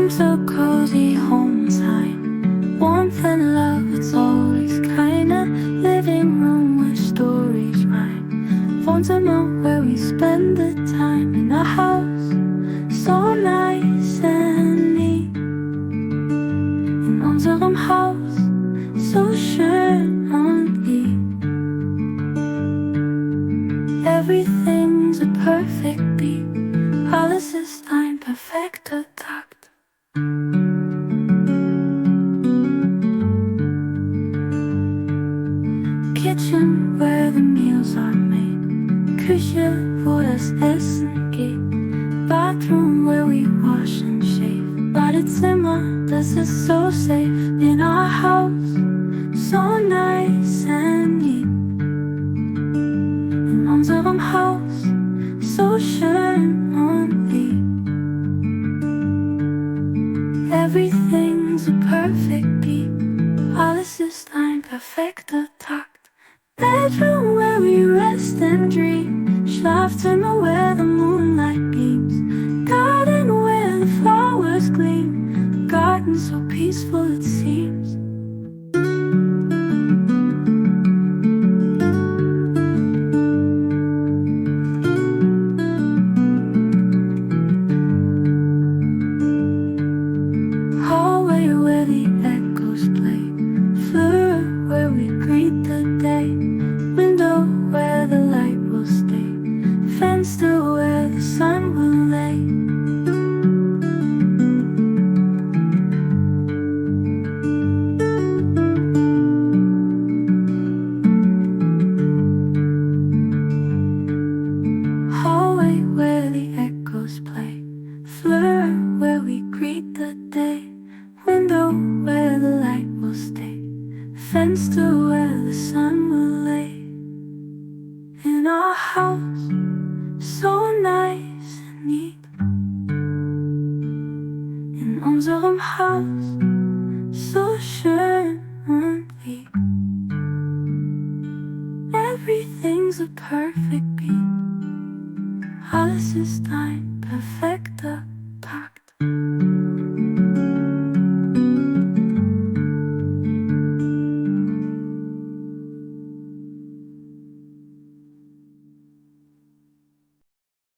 so cozy home time, warmth and love, it's always kinda. Living room where stories rhyme, fondament where we spend the time. In a house so nice and neat, in unserem Haus so schön und lieb. Everything's a perfect beat, alles ist ein perfekter Takt. Kitchen where the meals are made, Küche wo das Essen geht, bathroom where we wash and shave, Badezimmer, das ist so safe. In our house, so nice and neat, in unserem Haus, so schön und lieb. Everything's a perfect beat, alles ist ein perfekter Takt. Bedroom where we rest and dream, Schlafzimmer where the moonlight beams, garden where the flowers gleam, garden so peaceful it seems. Hallway where the echoes play, floor where we greet the day, window where the light will stay, fenster where the sun will lay. Hallway where the echoes play, floor where we greet the day, window where the light will stay, fenster where the sun will lay. In our house, so nice and neat, in unserem Haus, so schön und lieb. Everything's a perfect beat, alles ist ein perfekt